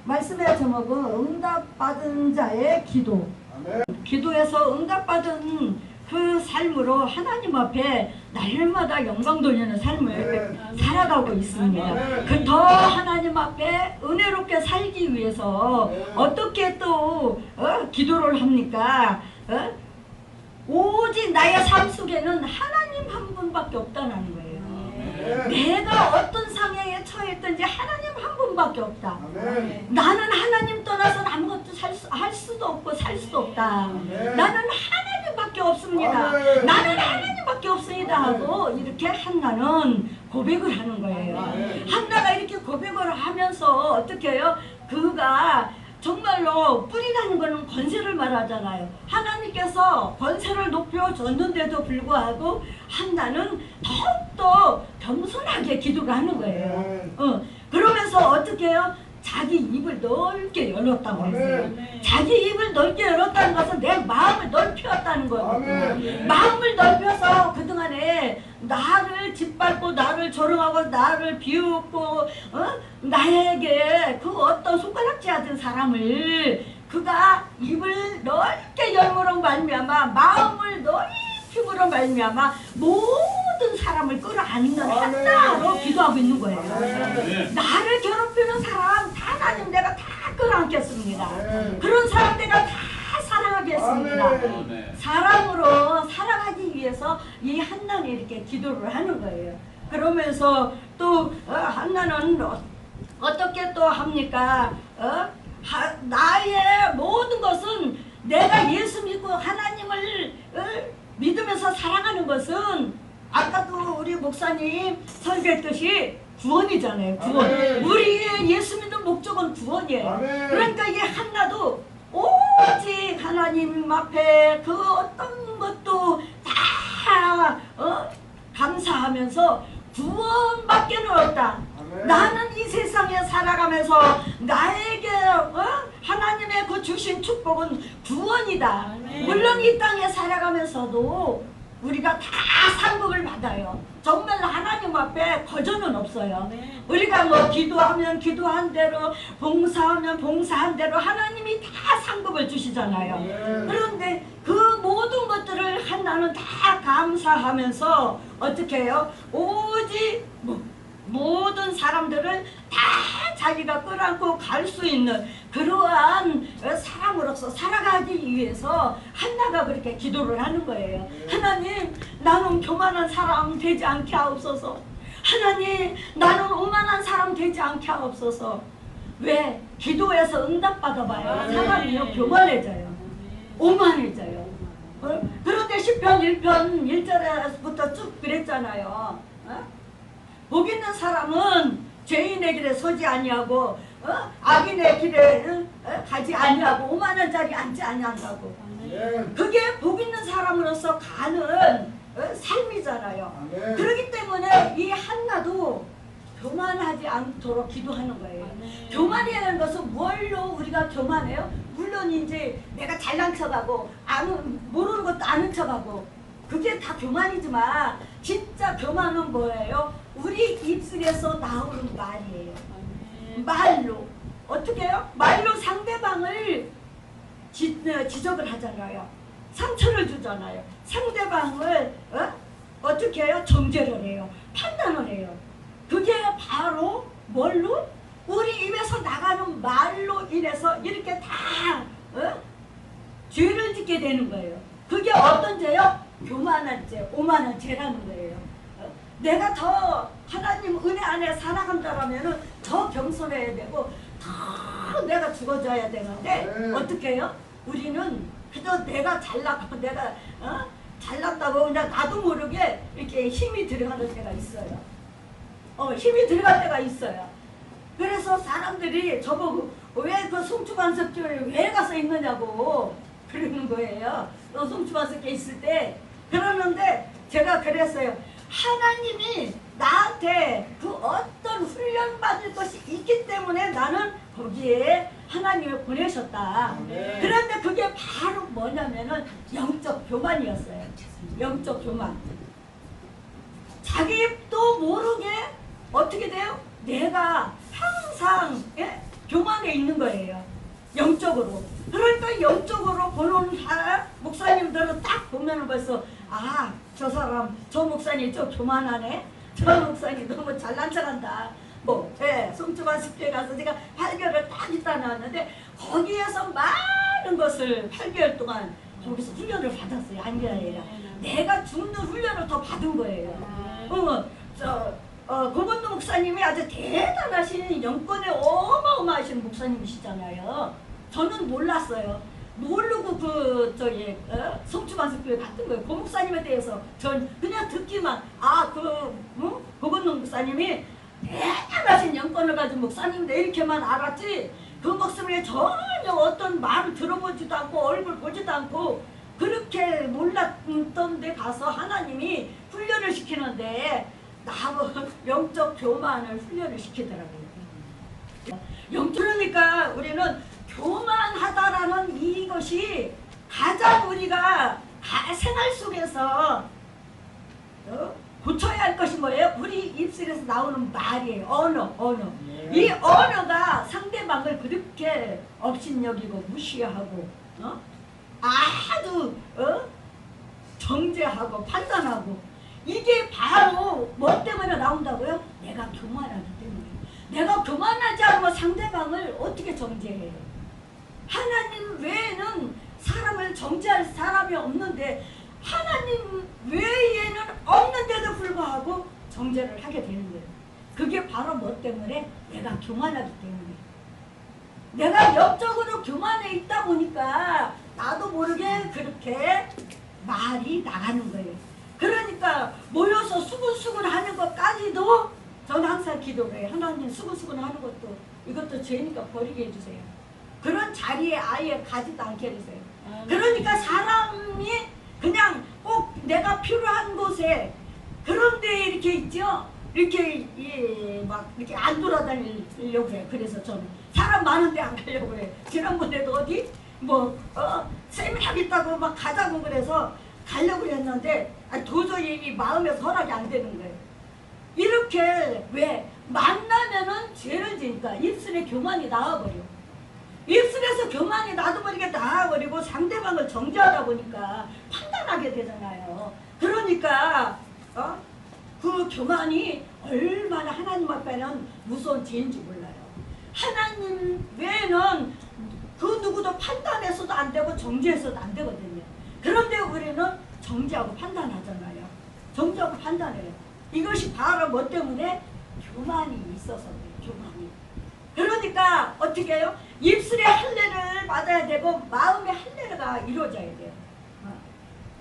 말씀의 제목은 응답받은 자의 기도. 아멘. 기도에서 응답받은 그 삶으로 하나님 앞에 날마다 영광 돌리는 삶을 살아가고 있습니다. 그 더 하나님 앞에 은혜롭게 살기 위해서 어떻게 또 기도를 합니까? 오직 나의 삶 속에는 하나님 한 분밖에 없다는 거예요. 내가 어떤 상황에 처했든지 하나님 한 분밖에 없다. 나는 하나님 떠나서 아무것도 할 수도 없고 살 수도 없다. 나는 하나님밖에 없습니다. 나는 하나님밖에 없습니다 하고 이렇게 한나는 고백을 하는 거예요. 한나가 이렇게 고백을 하면서 어떻게 해요? 그가 정말로 뿌리라는 거는 권세를 말하잖아요. 하나님께서 권세를 높여줬는데도 불구하고 한나는 더욱더 겸손하게 기도를 하는 거예요. 그러면서 어떻게 해요? 자기 입을 넓게 열었다고 했어요. 자기 입을 넓게 열었다는 것은 내 마음을 넓혔다는 거예요. 마음을 넓혀서 그동안에 나를 짓밟고 나를 조롱하고 나를 비웃고 나에게 그 어떤 손가락질 하던 사람을 그가 입을 넓게 열므로 말미암아 마음을 넓힘으로 말미암아 모든 사람을 끌어안는 한나로 기도하고 있는 거예요. 나를 괴롭히는 사람 다 하나님 내가 다 끌어안겠습니다. 그런 사람 내가 다 사랑하겠습니다. 사랑으로 살아가기 위해서 이 한나는 이렇게 기도를 하는 거예요. 그러면서 또 한나는 어떻게 또 합니까? 나의 모든 것은 내가 예수 믿고 하나님을 믿으면서 사랑하는 것은 아까도 우리 목사님 설교했듯이 구원이잖아요. 구원. 우리의 예수 믿는 목적은 구원이에요. 그러니까 이게 한나도 오직 하나님 앞에 그 어떤 것도 다 감사하면서 구원밖에는 없다. 나는 이 세상에 살아가면서 나에게 하나님의 그 주신 축복은 구원이다. 물론 이 땅에 살아가면서도 우리가 다 상급을 받아요. 정말 하나님 앞에 거저는 없어요. 우리가 뭐 기도하면 기도한 대로 봉사하면 봉사한 대로 하나님이 다 상급을 주시잖아요. 그런데 그 모든 것들을 한나는 다 감사하면서 어떻게 해요? 오직 모든 사람들을 다 자기가 끌어안고 갈 수 있는 그러한 사람으로서 살아가기 위해서 한나가 그렇게 기도를 하는 거예요. 하나님 나는 교만한 사람 되지 않게 하옵소서. 하나님 나는 오만한 사람 되지 않게 하옵소서. 왜? 기도해서 응답받아봐야 사람이요 교만해져요. 오만해져요. 그런데 시편 1편 1절부터 쭉 그랬잖아요. 복 있는 사람은 죄인의 길에 서지 아니하고 악인의 길에 가지 아니하고 오만한 자리에 앉지 아니한다고. 그게 복 있는 사람으로서 가는 삶이잖아요. 그렇기 때문에 이 한나도 교만하지 않도록 기도하는 거예요. 교만이라는 것은 뭘로 우리가 교만해요? 물론 이제 내가 잘난 척하고 모르는 것도 아는 척하고 그게 다 교만이지만 진짜 교만은 뭐예요? 우리 입술에서 나오는 말이에요. 말로 어떻게 해요? 말로 상대방을 지적을 하잖아요. 상처를 주잖아요. 상대방을 어떻게 해요? 정죄를 해요. 판단을 해요. 그게 바로 뭘로? 우리 입에서 나가는 말로 인해서 이렇게 다 죄를 짓게 되는 거예요. 그게 어떤 죄요? 교만한 죄, 오만한 죄라는 거예요. 내가 더 하나님 은혜 안에 살아간다라면은 더 겸손해야 되고 더 내가 죽어져야 되는데 어떻게 해요? 우리는 그저 내가 잘났고 내가 잘났다고 그냥 나도 모르게 이렇게 힘이 들어가는 때가 있어요. 힘이 들어갈 때가 있어요. 그래서 사람들이 저보고 왜 그 송추반석교에 왜 가서 있느냐고 그러는 거예요. 송추반석교에 있을 때 그러는데 제가 그랬어요. 하나님이 나한테 그 어떤 훈련 받을 것이 있기 때문에 나는 거기에 하나님을 보내셨다. 그런데 그게 바로 뭐냐면은 영적 교만이었어요. 영적 교만. 자기도 모르게 어떻게 돼요? 내가 항상 항상 예? 교만에 있는 거예요. 영적으로. 그러니까 영적으로 보는 목사님들은 딱 보면 벌써 아, 저 사람, 저 목사님 좀 교만하네. 저 목사님 너무 잘난 척한다. 뭐, 예, 송주만 습교에 가서 제가 8개월을 딱 있다 나왔는데 거기에서 많은 것을 8개월 동안 거기서 훈련을 받았어요. 아니라 내가 죽는 훈련을 더 받은 거예요. 고건도 목사님이 아주 대단하신 영권에 어마어마하신 목사님이시잖아요. 저는 몰랐어요. 모르고 성주만석교회 갔던 거예요. 그 목사님에 대해서 전 그냥 듣기만 고건도 목사님이 대단하신 영권을 가진 목사님인데 이렇게만 알았지 그 목사님이 전혀 어떤 말을 들어보지도 않고 얼굴 보지도 않고 그렇게 몰랐던 데 가서 하나님이 훈련을 시키는데 나무 영적 교만을 훈련을 시키더라고요. 그러니까 우리는 교만하다라는 이것이 가장 우리가 생활 속에서 고쳐야 할 것이 뭐예요? 우리 입술에서 나오는 말이에요. 언어. 이 언어가 상대방을 그렇게 업신여기고 무시하고 아주 정죄하고 판단하고 이게 바로 뭐 때문에 나온다고요? 내가 교만하기 때문에. 내가 교만하지 않으면 상대방을 어떻게 정죄해요? 하나님 외에는 사람을 정죄할 사람이 없는데 하나님 외에는 없는데도 불구하고 정죄를 하게 되는 거예요. 그게 바로 뭐 때문에? 내가 교만하기 때문에. 내가 영적으로 교만해 있다 보니까 나도 모르게 그렇게 말이 나가는 거예요. 그러니까 모여서 수근수근 하는 것까지도 저는 항상 기도를 해요. 하나님 수근수근 하는 것도 이것도 죄니까 버리게 해주세요. 그런 자리에 아예 가지도 않게 해주세요. 그러니까 사람이 그냥 꼭 내가 필요한 곳에 그런 데 이렇게 있죠. 이렇게 막 이렇게 안 돌아다니려고 해요. 그래서 저는 사람 많은 데 안 가려고 해요. 지난번에도 어디 세미나 있다고 막 가자고 그래서 가려고 했는데 도저히 이 마음에서 허락이 안 되는 거예요. 이렇게 왜 만나면은 죄를 지니까 입술에 교만이 나와버려. 입술에서 교만이 나도 모르게 나와버리고 상대방을 정죄하다 보니까 판단하게 되잖아요. 그러니까 그 교만이 얼마나 하나님 앞에는 무서운 죄인지 몰라요. 하나님 외에는 그 누구도 판단해서도 안 되고 정죄해서도 안 되거든요. 그런데 우리는 정죄하고 판단하잖아요. 정죄하고 판단해요. 이것이 바로 뭐 때문에? 교만이 있어서 그래요. 교만이. 그러니까 어떻게 해요? 입술의 할례를 받아야 되고 마음의 할례가 이루어져야 돼요.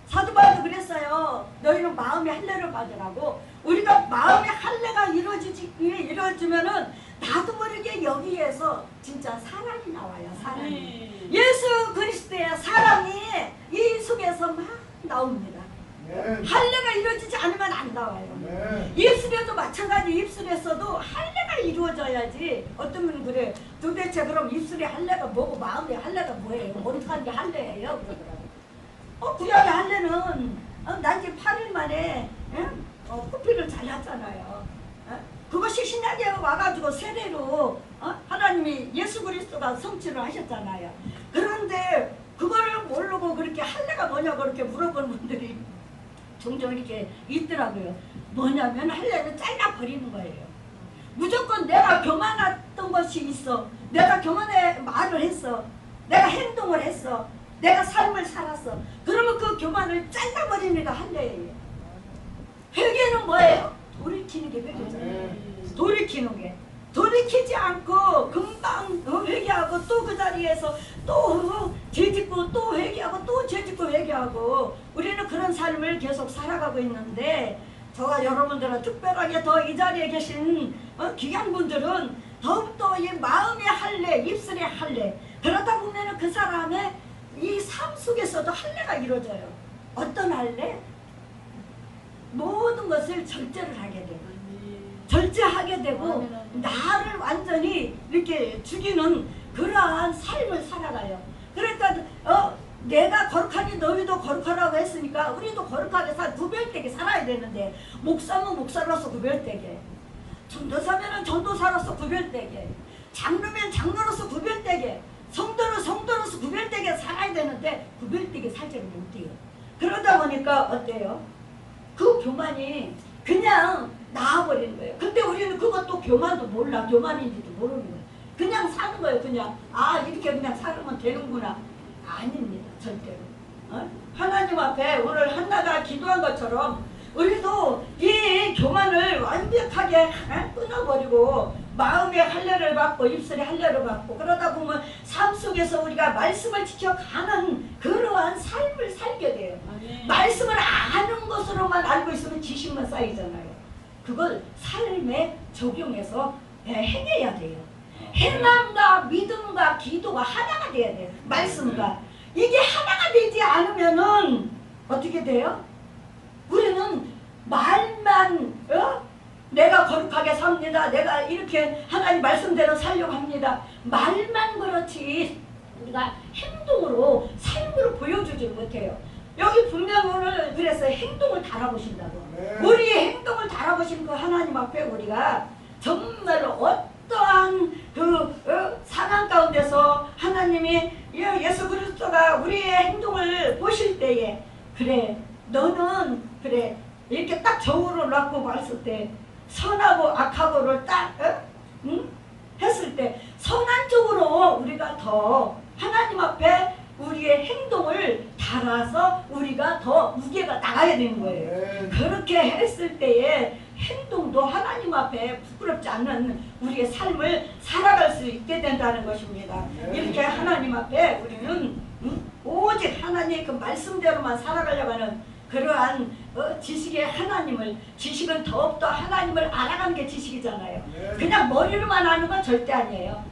사도 바울도 그랬어요. 너희는 마음의 할례를 받으라고. 우리가 마음의 할례가 이루어지면은 나도 모르게 여기에서 진짜 사랑이 나와요. 사랑이. 예수 그리스도의 사랑이 이 속에서 막 나옵니다. 할례가 이루어지지 않으면 안 나와요. 입술에도 마찬가지. 입술에서도 할례가 이루어져야지. 어떤 분은 그래. 도대체 그럼 입술의 할례가 뭐고 마음의 할례가 뭐예요? 어떡한 게 할례예요? 그러더라고요. 구약의 할례는 난지 8일 만에 코피를 잘랐잖아요. 그것이 신약에 와가지고 세례로 하나님이 예수 그리스도가 성취를 하셨잖아요. 그런데 그거를 모르고 그렇게 할례가 뭐냐고 그렇게 물어보는 분들이 종종 이렇게 있더라고요. 뭐냐면 할례는 잘라버리는 거예요. 무조건 내가 교만했던 것이 있어. 내가 교만의 말을 했어. 내가 행동을 했어. 내가 삶을 살았어. 그러면 그 교만을 잘라버리는 게 할례예요. 회개는 뭐예요? 돌이키는 게 회개잖아요. 돌이키는 게. 돌이키지 않고 금방 회개하고 또 그 자리에서 또 죄짓고 또 회개하고 또 죄짓고 회개하고 우리는 그런 삶을 계속 살아가고 있는데 저와 여러분들은 특별하게 더 이 자리에 계신 귀한 분들은 더욱더 이 마음의 할례, 입술의 할례 그러다 보면 그 사람의 이 삶 속에서도 할례가 이루어져요. 어떤 할례? 모든 것을 절제를 하게 되고 절제하게 되고 나를 완전히 이렇게 죽이는 그러한 삶을 살아가요. 그러니까 내가 거룩하니 너희도 거룩하라고 했으니까 우리도 거룩하게 구별되게 살아야 되는데 목사면 목사로서 구별되게 전도사면은 전도사로서 구별되게 장로면 장로로서 구별되게, 성도는 성도로서 구별되게 살아야 되는데 구별되게 살지 못해요. 그러다 보니까 어때요? 그 교만이 그냥 나와버리는 거예요. 근데 우리는 그것도 교만도 몰라. 교만인지도 모르는 거예요. 그냥 사는 거예요. 그냥 이렇게 그냥 살면 되는구나. 아닙니다. 절대로. 하나님 앞에 오늘 한나가 기도한 것처럼 우리도 이 교만을 완벽하게 끊어버리고 마음의 할례를 받고 입술의 할례를 받고 그러다 보면 삶 속에서 우리가 말씀을 지켜가는 그러한 삶을 살게 돼요. 말씀을 아는 것으로만 알고 있으면 지식만 쌓이잖아요. 그걸 삶에 적용해서 행해야 돼요. 행함과 믿음과 기도가 하나가 돼야 돼요. 말씀과 이게 하나가 되지 않으면은 어떻게 돼요? 우리는 말만 내가 거룩하게 삽니다. 내가 이렇게 하나님 말씀대로 살려고 합니다. 말만 그렇지 우리가 행동으로 삶으로 보여주지 못해요. 여기 분명 오늘 그래서 행동을 달아보신다고. 우리의 행동을 달아보신 그 하나님 앞에 우리가 정말 어떠한 그 상황 가운데서 하나님이 예수 그리스도가 우리의 행동을 보실 때에 그래 너는 그래 이렇게 딱 저울을 놓고 봤을 때 선하고 악하고를 딱 했을 때 선한 쪽으로 우리가 더 하나님 앞에 우리의 행동을 달아서 우리가 더 무게가 나가야 되는 거예요. 그렇게 했을 때에 행동도 하나님 앞에 부끄럽지 않는 우리의 삶을 살아갈 수 있게 된다는 것입니다. 이렇게 하나님 앞에 우리는 오직 하나님의 그 말씀대로만 살아가려고 하는 그러한 지식의 하나님을, 지식은 더욱더 하나님을 알아가는 게 지식이잖아요. 그냥 머리로만 아는 건 절대 아니에요.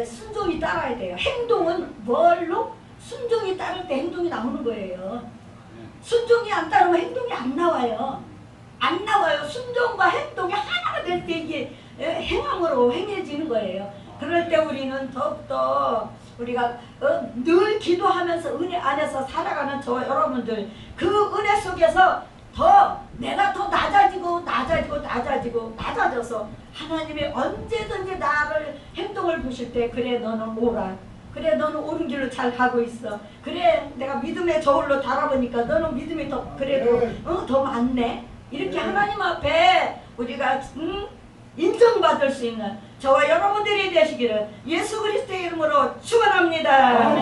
순종이 따라야 돼요. 행동은 뭘로? 순종이 따를 때 행동이 나오는 거예요. 순종이 안 따르면 행동이 안 나와요. 안 나와요. 순종과 행동이 하나가 될 때 이게 행함으로 행해지는 거예요. 그럴 때 우리는 더욱더 우리가 늘 기도하면서 은혜 안에서 살아가는 저와 여러분들 그 은혜 속에서 내가 더 낮아져서 하나님이 언제든지 나를 행동을 보실 때 그래 너는 오라. 그래 너는 옳은 길로 잘 가고 있어. 그래 내가 믿음의 저울로 달아보니까 너는 믿음이 더 그래도 더 많네. 이렇게 하나님 앞에 우리가 인정받을 수 있는 저와 여러분들이 되시기를 예수 그리스도의 이름으로 축원합니다.